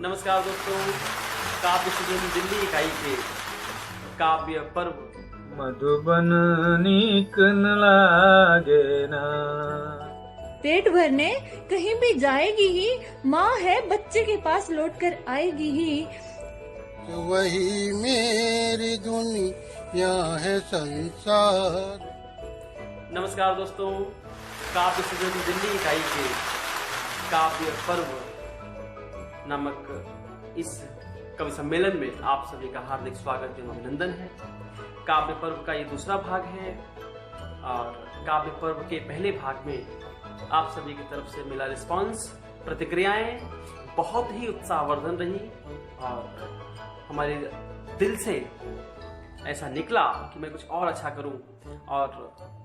नमस्कार दोस्तों, काव्य सदन दिल्ली इकाई के काव्य पर्व मधुबन नीक न लागे ना। पेट भरने कहीं भी जाएगी ही, माँ है बच्चे के पास लौट कर आएगी ही। तो वही मेरी दुनिया है संसार। नमस्कार दोस्तों, काव्य सदन दिल्ली इकाई के काव्य पर्व नामक इस कवि सम्मेलन में आप सभी का हार्दिक स्वागत एवं अभिनंदन है। काव्य पर्व का ये दूसरा भाग है और काव्य पर्व के पहले भाग में आप सभी की तरफ से मिला रिस्पांस, प्रतिक्रियाएं बहुत ही उत्साहवर्धन रही और हमारे दिल से ऐसा निकला कि मैं कुछ और अच्छा करूं और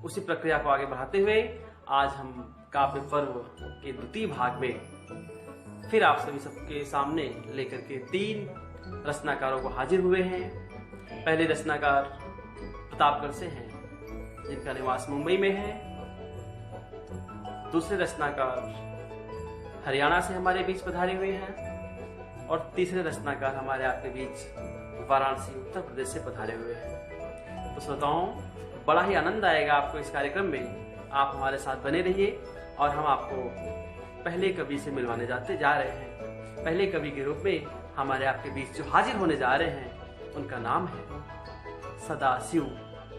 उसी प्रक्रिया को आगे बढ़ाते हुए आज हम काव्य पर्व के द्वितीय भाग में फिर आप सभी सबके सामने लेकर के 3 रचनाकारों को हाजिर हुए हैं। पहले रचनाकार प्रतापगढ़ से हैं, जिनका निवास मुंबई में है। दूसरे रचनाकार हरियाणा से हमारे बीच पधारे हुए हैं और तीसरे रचनाकार हमारे आपके बीच वाराणसी उत्तर प्रदेश से पधारे हुए हैं। तो श्रोताओं, बड़ा ही आनंद आएगा आपको इस कार्यक्रम में। आप हमारे साथ बने रहिए और हम आपको पहले कवि से मिलवाने जा रहे हैं। पहले कवि के रूप में हमारे आपके बीच जो हाजिर होने जा रहे हैं उनका नाम है सदाशिव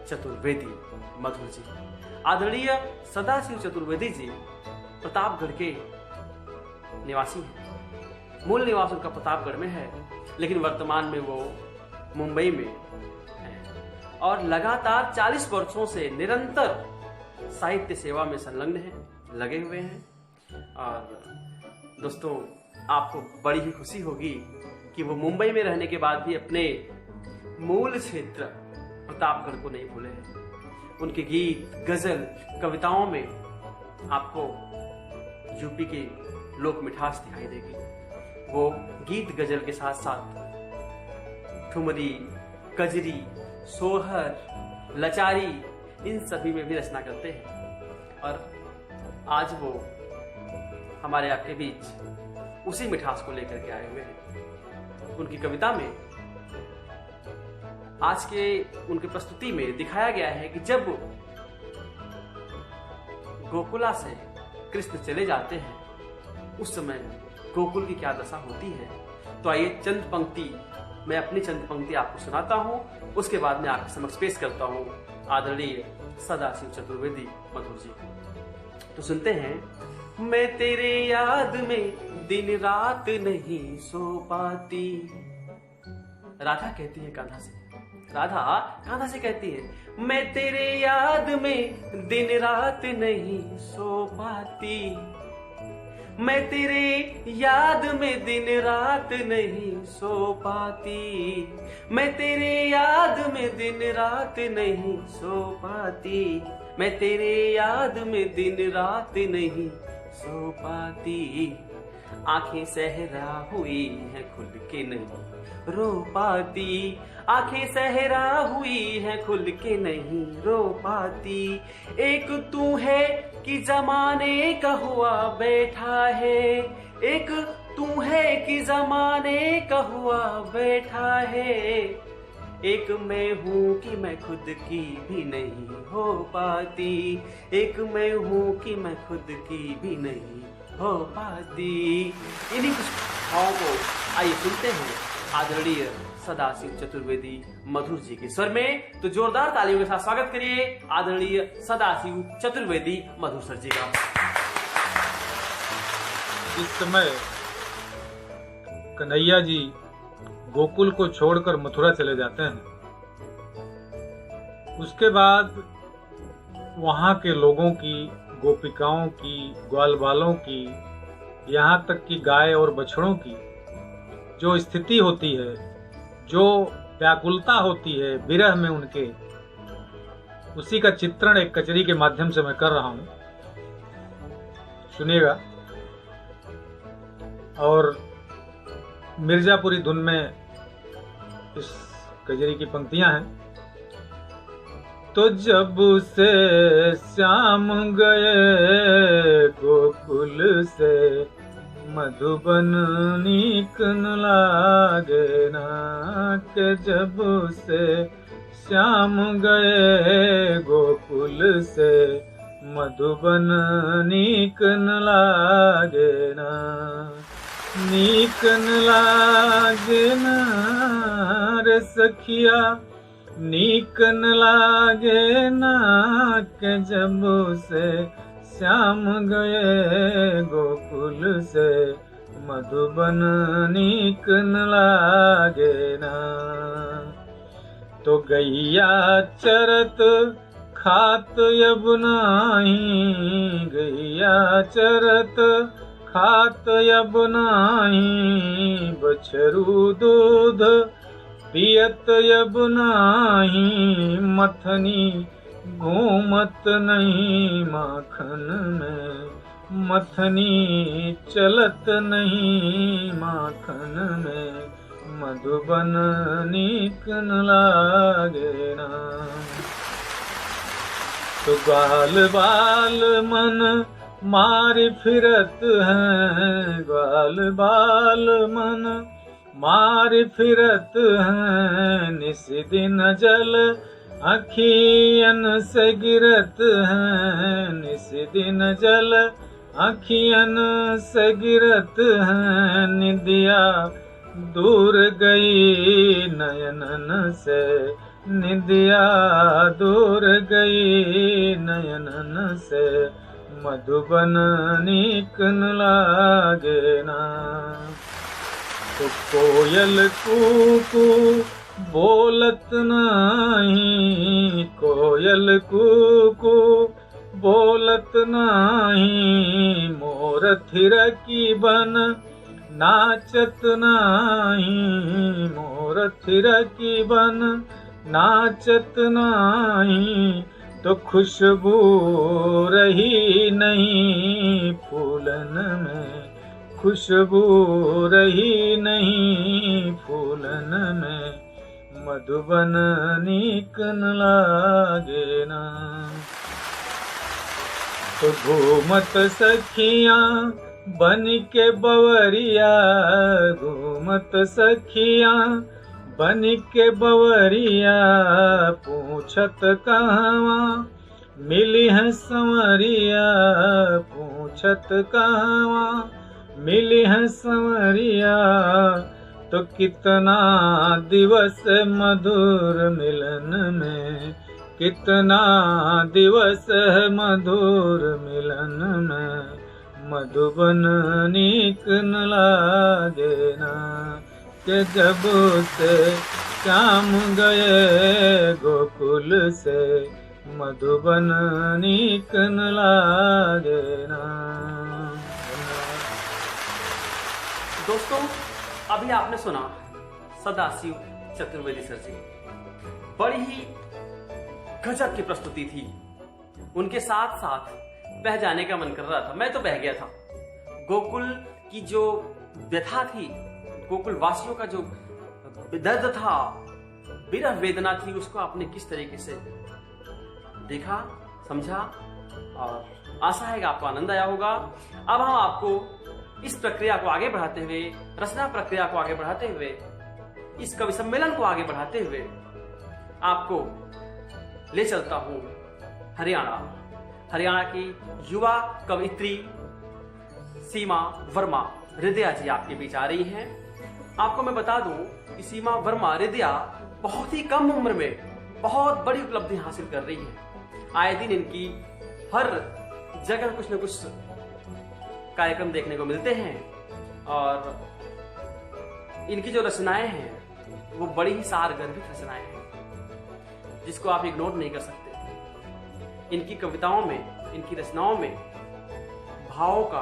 चतुर्वेदी मधुर जी। आदरणीय सदाशिव चतुर्वेदी जी प्रतापगढ़ के निवासी हैं। मूल निवास उनका प्रतापगढ़ में है, लेकिन वर्तमान में वो मुंबई में है और लगातार 40 वर्षों से निरंतर साहित्य सेवा में संलग्न हैं, लगे हुए हैं। और दोस्तों, आपको बड़ी ही खुशी होगी कि वो मुंबई में रहने के बाद भी अपने मूल क्षेत्र प्रतापगढ़ को नहीं भूले हैं। उनके गीत, गजल, कविताओं में आपको यूपी की लोक मिठास दिखाई देगी। वो गीत गजल के साथ साथ ठुमरी, कजरी, सोहर, लचारी, इन सभी में भी रचना करते हैं और आज वो हमारे आपके बीच उसी मिठास को लेकर के आए हुए हैं। उनकी कविता में आज के उनकी प्रस्तुति में दिखाया गया है कि जब गोकुला से कृष्ण चले जाते हैं उस समय गोकुल की क्या दशा होती है। तो आइए चंद पंक्ति, मैं अपनी चंद पंक्ति आपको सुनाता हूं, उसके बाद में आपके समक्ष पेश करता हूं आदरणीय सदाशिव चतुर्वेदी मधुर जी। तो सुनते हैं। मैं तेरे याद में दिन रात नहीं सो पाती। राधा कहती है कान्हा से, राधा कान्हा से कहती है, मैं तेरे याद में दिन रात नहीं सो पाती। मैं तेरे याद में दिन रात नहीं सो पाती। मैं तेरे याद में दिन रात नहीं सो पाती। मैं तेरे याद में दिन रात नहीं सो पाती। आंखें सहरा हुई है खुल के नहीं रो पाती। आंखें सहरा हुई है खुल के नहीं रो पाती। एक तू है कि जमाने का हुआ बैठा है। एक तू है कि जमाने का हुआ बैठा है। एक मैं हूँ कि मैं खुद की भी नहीं हो पाती। एक मैं हूँ कि मैं खुद की भी नहीं हो पाती। इन्हीं कुछ भावों को आइए सुनते हैं आदरणीय सदाशिव चतुर्वेदी मधुर जी के स्वर में। तो जोरदार तालियों के साथ स्वागत करिए आदरणीय सदाशिव चतुर्वेदी मधुर सर जी का। इस समय कन्हैया जी गोकुल को छोड़कर मथुरा चले जाते हैं। उसके बाद वहां के लोगों की, गोपिकाओं की, ग्वाल बालों की, यहाँ तक कि गाय और बछड़ों की जो स्थिति होती है, जो व्याकुलता होती है विरह में उनके, उसी का चित्रण एक कचरी के माध्यम से मैं कर रहा हूं। सुनिएगा। और मिर्जापुरी धुन में इस कजरी की पंक्तियां हैं। तो जब से श्याम गए गोकुल से मधुबन नीक न लागे ना, के जब से श्याम गए गोकुल से। मधुबन नीक न लागे ना, नीक न लागे ना रे सखिया, नीक न लागे ना, के जब से श्याम गए गोकुल से। मधुबन नीक न लागे ना, तो गैया चरत खात अब नाही, गैया चरत खात अब नाही, बछरू दूध पियत अब नाही, मथनी घूमत नहीं माखन में, मथनी चलत नहीं माखन में। मधुबन नीक न लागे ना, तो ग्वाल बाल मन मारी फिरत हैं, ग्वाल बाल मन मारी फिरत हैं, निस दिन जल अखियन से गिरत हैं, निस दिन जल अखियन से गिरत हैं, निदिया दूर गई नयनन से, निदिया दूर गई नयनन से। मधुबन नीक न लागे ना, तो कोयल कूकू बोलत नाही, कोयल कूकू बोलत नाही, मोर थिरकी बन नाचत नाही, मोर थिरकी बन नाचत नाही, तो खुशबू रही नहीं फूलन में, खुशबू रही नहीं फूलन में। मधुबन नीक न लागे ना, तो घूमत सखियाँ बन के बवरिया, घूमत सखियाँ बन के बवरिया, पूछत कहवा मिली है संवरिया, पूछत कहवा मिली है संवरिया, तो कितना दिवस मधुर मिलन में, कितना दिवस है मधुर मिलन में। मधुबन नीक न लागे ना, के जब से श्याम गए गोकुल से। मधुबन नीक न लागे ना। दोस्तों, अभी आपने सुना सदाशिव चतुर्वेदी सर जी, बड़ी ही गजब की प्रस्तुति थी। उनके साथ साथ बह जाने का मन कर रहा था, मैं तो बह गया था। गोकुल की जो व्यथा थी, गोकुल वासियों का जो दर्द था, विरह वेदना थी, उसको आपने किस तरीके से देखा, समझा, और आशा है कि आपको आनंद आया होगा। अब हम आपको इस प्रक्रिया को आगे बढ़ाते हुए, रचना प्रक्रिया को आगे बढ़ाते हुए, इस कवि सम्मेलन को आगे बढ़ाते हुए आपको ले चलता हूं हरियाणा की युवा कवित्री सीमा वर्मा हृदया जी आपके बीच आ रही हैं। आपको मैं बता दूं कि सीमा वर्मा हृदया बहुत ही कम उम्र में बहुत बड़ी उपलब्धि हासिल कर रही है। आए दिन इनकी हर जगह कुछ न कुछ कार्यक्रम देखने को मिलते हैं, और इनकी जो रचनाएं हैं वो बड़ी ही सारगर्भित रचनाएं हैं, जिसको आप इग्नोर नहीं कर सकते। इनकी कविताओं में, इनकी रचनाओं में भावों का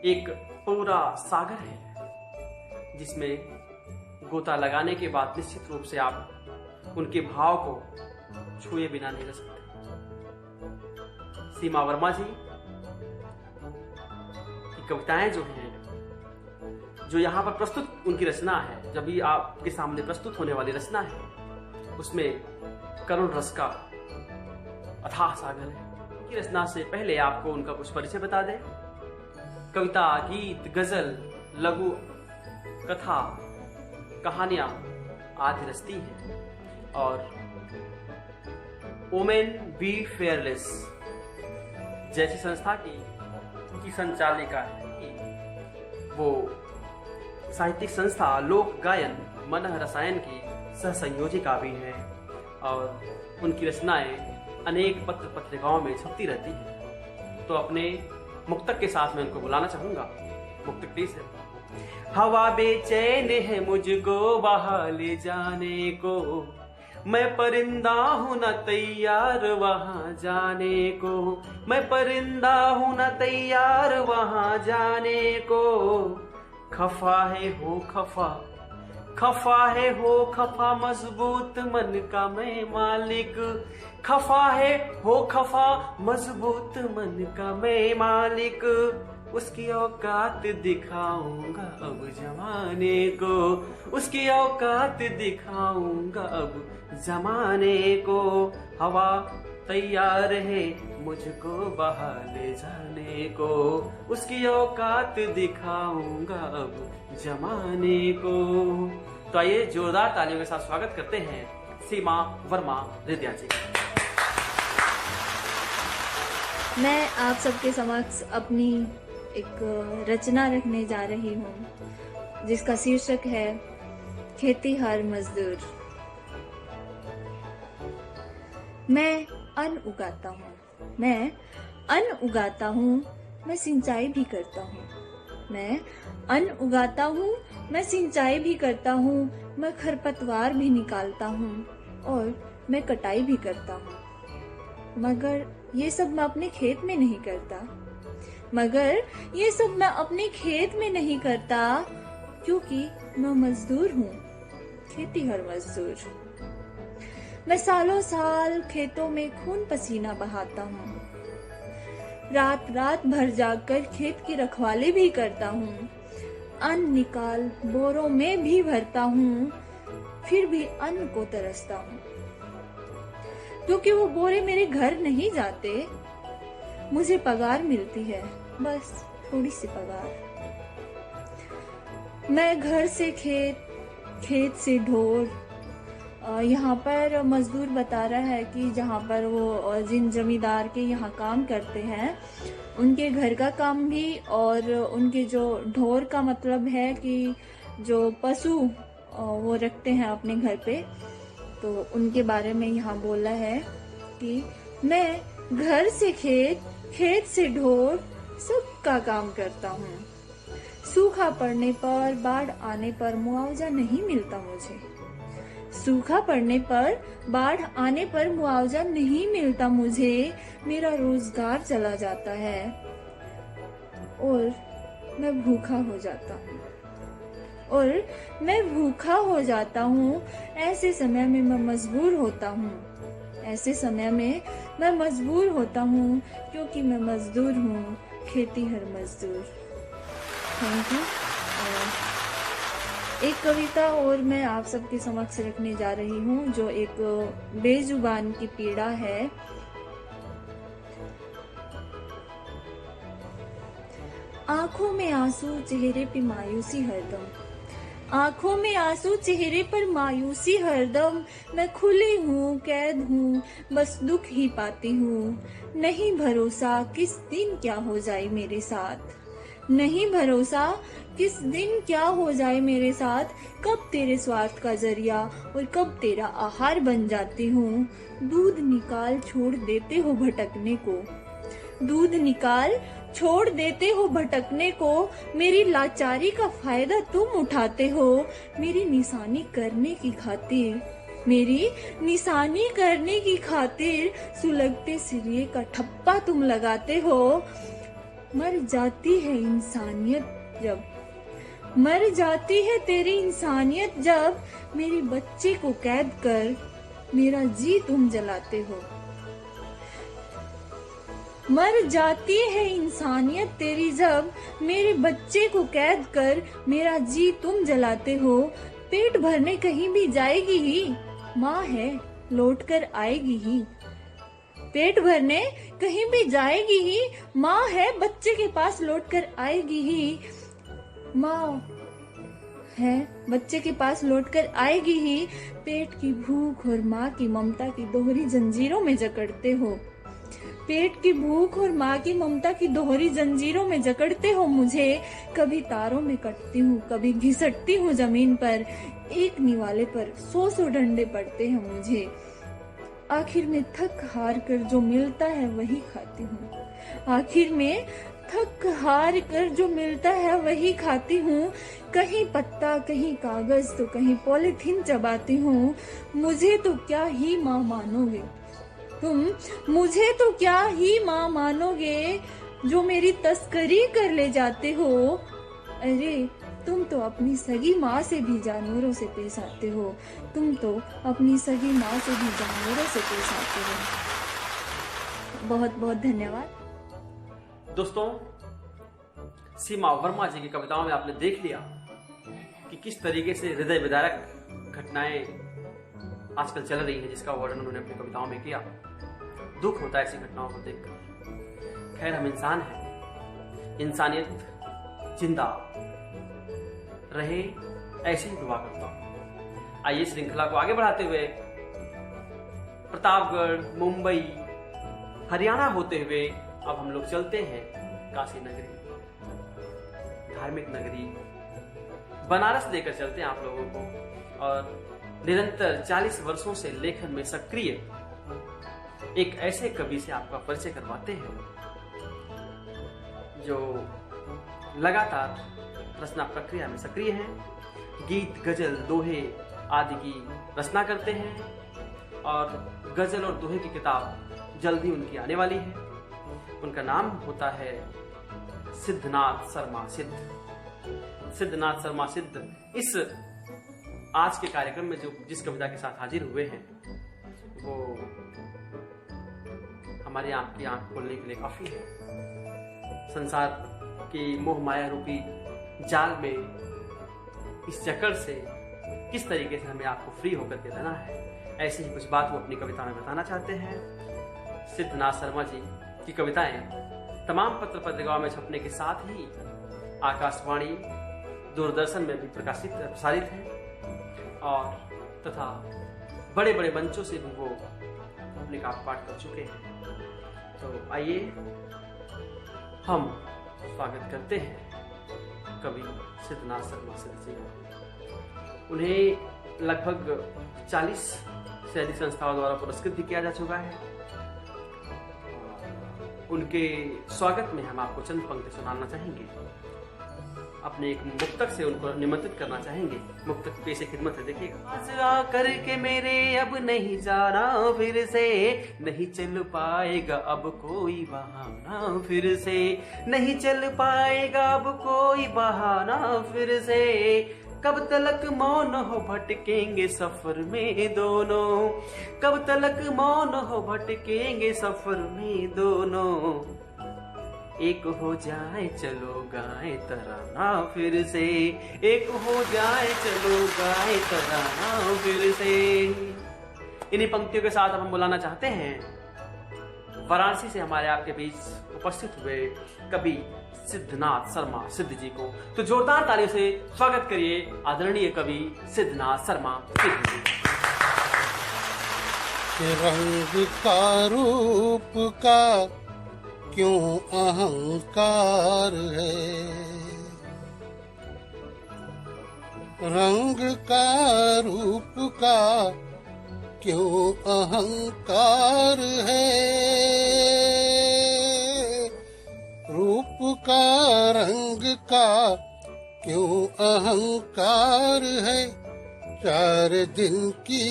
एक पूरा सागर है, जिसमें गोता लगाने के बाद निश्चित रूप से आप उनके भाव को छुए बिना नहीं रह सकते। सीमा वर्मा जी की कविताएं जो हैं, जो यहाँ पर प्रस्तुत उनकी रचना है, जब भी आपके सामने प्रस्तुत होने वाली रचना है, उसमें करुण रस का अथाह सागर है। उनकी रचना से पहले आपको उनका कुछ परिचय बता दें। कविता, गीत, गजल, लघु कथा, कहानियां आदि रचती हैं। और वोमेन बी फेयरलेस जैसी संस्था की संचालिका है कि वो साहित्यिक संस्था लोक गायन मन रसायन की सह संयोजिका भी है और उनकी रचनाएं अनेक पत्र पत्रिकाओं में छपती रहती हैं। तो अपने मुक्तक के साथ मैं उनको बुलाना चाहूंगा। मुक्तक प्लीज है। हवा बेचैन है मुझको वहां ले जाने को, मैं परिंदा हूं न तैयार वहां जाने को, मैं परिंदा हूं न तैयार वहां जाने को। खफा है हो खफा, खफा है हो खफा मजबूत मन का मैं मालिक, खफा है हो खफा मजबूत मन का मैं मालिक। उसकी औकात दिखाऊंगा अब जमाने को, उसकी औकात दिखाऊंगा अब जमाने को। हवा तैयार है मुझको बाहर ले जाने को, उसकी औकात दिखाऊंगा अब जमाने को। तो आइए जोरदार तालियों के साथ स्वागत करते हैं सीमा वर्मा रिद्या जी। मैं आप सबके समक्ष अपनी एक रचना रखने जा रही हूँ जिसका शीर्षक है खेतीहर मजदूर। मैं अन्न उगाता हूँ, मैं अन्न उगाता हूँ, मैं सिंचाई भी करता हूँ। मैं अन्न उगाता हूँ, मैं सिंचाई भी करता हूँ, मैं खरपतवार भी निकालता हूँ और मैं कटाई भी करता हूँ। मगर ये सब मैं अपने खेत में नहीं करता, मगर ये सब मैं अपने खेत में नहीं करता, क्योंकि मैं मजदूर हूँ, खेतीहर मजदूर। मैं सालों साल खेतों में खून पसीना बहाता हूँ, रात रात भर जागकर खेत की रखवाली भी करता हूँ, अन्न निकाल बोरों में भी भरता हूँ, फिर भी अन्न को तरसता हूँ, क्योंकि वो बोरे मेरे घर नहीं जाते। मुझे पगार मिलती है, बस थोड़ी सी पगार। मैं घर से खेत, खेत से ढोर। यहाँ पर मजदूर बता रहा है कि जहाँ पर वो जिन जमींदार के यहाँ काम करते हैं उनके घर का काम भी, और उनके जो ढोर का मतलब है कि जो पशु वो रखते हैं अपने घर पे, तो उनके बारे में यहाँ बोला है कि मैं घर से खेत, खेत से ढोर, सबका काम करता हूँ। सूखा पड़ने पर, बाढ़ आने पर मुआवजा नहीं मिलता मुझे, सूखा पड़ने पर, बाढ़ आने पर मुआवजा नहीं मिलता मुझे। मेरा रोजगार चला जाता है और मैं भूखा हो जाता हूँ, और मैं भूखा हो जाता हूँ। ऐसे समय में मैं मजबूर होता हूँ, ऐसे समय में मैं मजबूर होता हूँ, क्योंकि मैं मजदूर हूँ, खेतीहर मजदूर। Thank you. एक कविता और मैं आप सबके समक्ष रखने जा रही हूँ जो एक बेजुबान की पीड़ा है। आंखों में आंसू, चेहरे पे मायूसी हरदम, आंखों में आंसू, चेहरे पर मायूसी हरदम। मैं खुली हूँ, कैद हूँ, बस दुख ही पाती हूँ। नहीं भरोसा किस दिन क्या हो जाए मेरे साथ, नहीं भरोसा किस दिन क्या हो जाए मेरे साथ। कब तेरे स्वार्थ का जरिया और कब तेरा आहार बन जाती हूँ। दूध निकाल छोड़ देते हो भटकने को, दूध निकाल छोड़ देते हो भटकने को। मेरी लाचारी का फायदा तुम उठाते हो, मेरी निशानी करने की खातिर, मेरी निशानी करने की खातिर सुलगते सिरे का ठप्पा तुम लगाते हो। मर जाती है इंसानियत जब, मर जाती है तेरी इंसानियत जब, मेरे बच्चे को कैद कर मेरा जी तुम जलाते हो। मर जाती है इंसानियत तेरी जब, मेरे बच्चे को कैद कर मेरा जी तुम जलाते हो। पेट भरने कहीं भी जाएगी ही, माँ है लौट कर आएगी ही, पेट भरने कहीं भी जाएगी ही, माँ है बच्चे के पास लौट कर आएगी ही, माँ है बच्चे के पास लौट कर आएगी ही। पेट की भूख और माँ की ममता की दोहरी जंजीरों में जकड़ते हो, पेट की भूख और माँ की ममता की दोहरी जंजीरों में जकड़ते हो मुझे। कभी तारों में कटती हूँ, कभी घिसटती हूँ जमीन पर, एक निवाले पर 100 डंडे पड़ते हैं मुझे। आखिर में थक हार कर जो मिलता है वही खाती हूँ, आखिर में थक हार कर जो मिलता है वही खाती हूँ। कहीं पत्ता कहीं कागज तो कहीं पॉलिथीन चबाती हूँ। मुझे तो क्या ही माँ मानोगे तुम, मुझे तो क्या ही माँ मानोगे जो मेरी तस्करी कर ले जाते हो। अरे तुम तो अपनी सगी माँ से भी जानवरों से पेश आते हो, तुम तो अपनी सगी माँ से भी जानवरों से पेश आते हो। बहुत बहुत धन्यवाद। दोस्तों, सीमा वर्मा जी की कविताओं में आपने देख लिया कि किस तरीके से हृदय विदारक घटनाएं आजकल चल रही है, जिसका वर्णन उन्होंने अपनी कविताओं में किया। दुख होता है ऐसी घटनाओं को देखकर। खैर, हम इंसान हैं, इंसानियत जिंदा रहे ऐसे ही दुआ करता हूं। आइए श्रृंखला को आगे बढ़ाते हुए प्रतापगढ़, मुंबई, हरियाणा होते हुए अब हम लोग चलते हैं काशी नगरी, धार्मिक नगरी बनारस लेकर चलते हैं आप लोगों को। और निरंतर 40 वर्षों से लेखन में सक्रिय एक ऐसे कवि से आपका परिचय करवाते हैं जो लगातार रचना प्रक्रिया में सक्रिय हैं, गीत, गजल, दोहे आदि की रचना करते हैं और गजल और दोहे की किताब जल्दी उनकी आने वाली है। उनका नाम होता है सिद्धनाथ शर्मा सिद्ध। सिद्धनाथ शर्मा सिद्ध इस आज के कार्यक्रम में जो जिस कविता के साथ हाजिर हुए हैं वो हमारी आपकी आंख खोलने के लिए काफी है। संसार की मोह माया रूपी जाल में इस चक्कर से किस तरीके से हमें आपको फ्री होकर के रहना है, ऐसी ही कुछ बात वो अपनी कविता में बताना चाहते हैं। सिद्धनाथ शर्मा जी की कविताएं तमाम पत्र पत्रिकाओं में छपने के साथ ही आकाशवाणी, दूरदर्शन में भी प्रसारित हैं और तथा बड़े बड़े मंचों से भी वो अपने काम पाठ कर चुके हैं। तो आइए हम स्वागत करते हैं कवि सिद्धनाथ शर्मा सिद्ध जी का। उन्हें लगभग 40 से अधिक संस्थाओं द्वारा पुरस्कृत भी किया जा चुका है। उनके स्वागत में हम आपको चंद पंक्ति सुनाना चाहेंगे, अपने एक मुक्तक से उनको निमंत्रित करना चाहेंगे। मुक्तक पेशे खिदमत है, देखिएगा। आकर के मेरे अब नहीं जाना फिर से, नहीं चल पाएगा अब कोई बहाना फिर से, नहीं चल पाएगा अब कोई बहाना फिर से, कब तलक मौन हो भटकेंगे सफर में दोनों, कब तलक मौन हो भटकेंगे सफर में दोनों, एक हो जाए चलो गाए तराना फिर से, एक हो जाए चलो गाए तराना फिर से। इन्हीं पंक्तियों के साथ अब हम बुलाना चाहते हैं वाराणसी से हमारे आपके बीच उपस्थित हुए कवि सिद्धनाथ शर्मा सिद्ध जी को। तो जोरदार तालियों से स्वागत करिए आदरणीय कवि सिद्धनाथ शर्मा सिद्ध जी। रंग का रूप का क्यों अहंकार है, रंग का रूप का क्यों अहंकार है, रूप का रंग का क्यों अहंकार है, 4 दिन की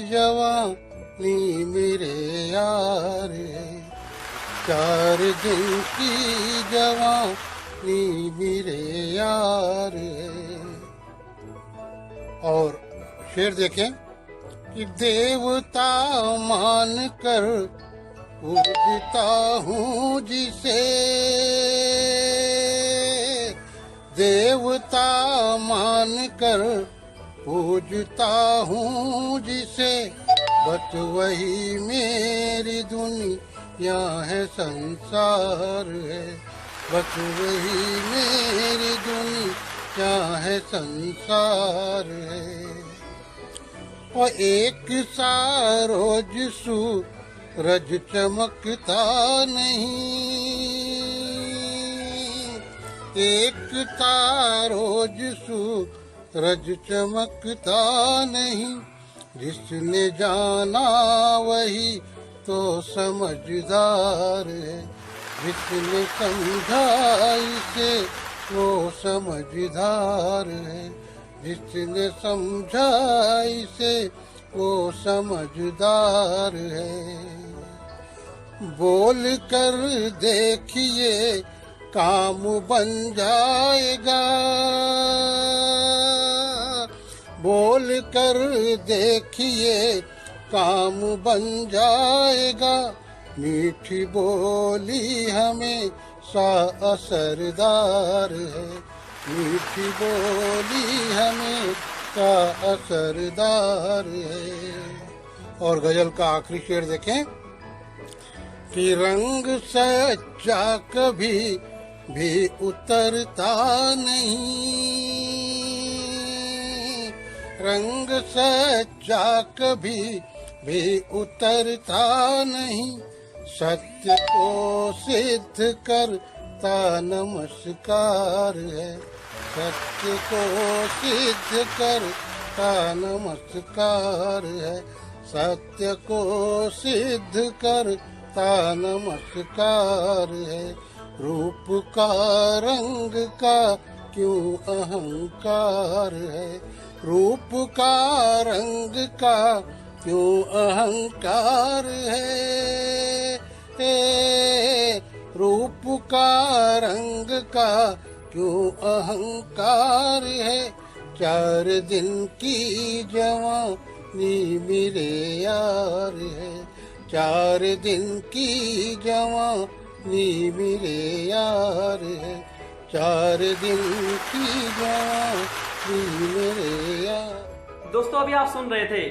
जवानी मेरे यार है, 4 दिन की जवानी मेरे यार है। और शेर देखें कि देवता मान कर पूजता हूँ जिसे, देवता मान कर पूजता हूँ जिसे, बस वही मेरी दुनिया यहाँ है संसार है, बस वही मेरी दुनिया है संसार है। और एक सा रोज सूरज चमकता नहीं, एक सा रोज सूरज चमकता नहीं, जिसने जाना वही तो समझदार है, जिसने समझा इसे वो समझदार है, जिसने समझा इसे वो समझदार है। बोल कर देखिए काम बन जाएगा, बोल कर देखिए काम बन जाएगा, मीठी बोली हमेशा असरदार है, मीठी बोली हमेशा असरदार है। और गजल का आखिरी शेर देखें कि रंग सच्चा कभी भी उतरता नहीं, रंग सच्चा कभी भी उतरता नहीं, सत्य को सिद्ध करता नमस्कार है, सत्य को सिद्ध करता नमस्कार है, सत्य को सिद्ध करता नमस्कार है। रूप का रंग का क्यों अहंकार है, रूप का रंग का क्यों अहंकार है, रूप का रंग का क्यों अहंकार है। 4 दिन की जवानी मेरे यार है, 4 दिन की जवानी मेरे यार है, 4 दिन की जवानी मेरे यार। दोस्तों अभी आप सुन रहे थे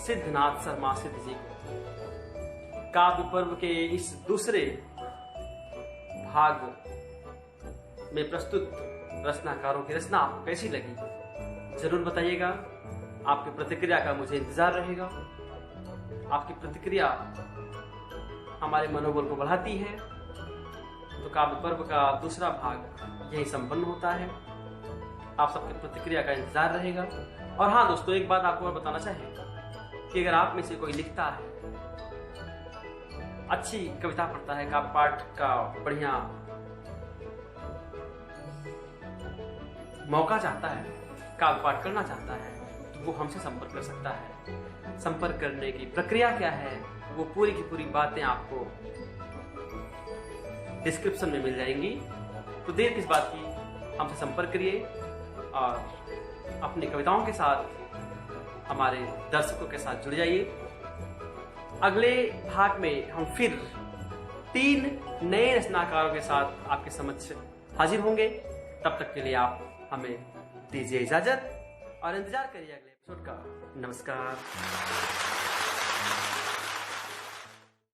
सिद्धनाथ शर्मा सिद्ध जी को। काव्य पर्व के इस दूसरे भाग में प्रस्तुत रचनाकारों की रचना आपको कैसी लगी जरूर बताइएगा। आपकी प्रतिक्रिया का मुझे इंतजार रहेगा। आपकी प्रतिक्रिया हमारे मनोबल को बढ़ाती है। तो काव्य पर्व का दूसरा भाग यही संपन्न होता है। आप सबकी प्रतिक्रिया का इंतजार रहेगा। और हाँ दोस्तों, एक बात आपको और बताना चाहेंगे कि अगर आप में से कोई लिखता है, अच्छी कविता पढ़ता है, काव्य पाठ का बढ़िया मौका चाहता है, काव्य पाठ करना चाहता है, तो वो हमसे संपर्क कर सकता है। संपर्क करने की प्रक्रिया क्या है, वो पूरी की पूरी बातें आपको डिस्क्रिप्शन में मिल जाएंगी। तो देर किस बात की, हमसे संपर्क करिए और अपनी कविताओं के साथ हमारे दर्शकों के साथ जुड़ जाइए। अगले भाग में हम फिर 3 नए रचनाकारों के साथ आपके समक्ष हाजिर होंगे। तब तक के लिए आप हमें दीजिए इजाजत और इंतजार करिए अगले एपिसोड का। नमस्कार।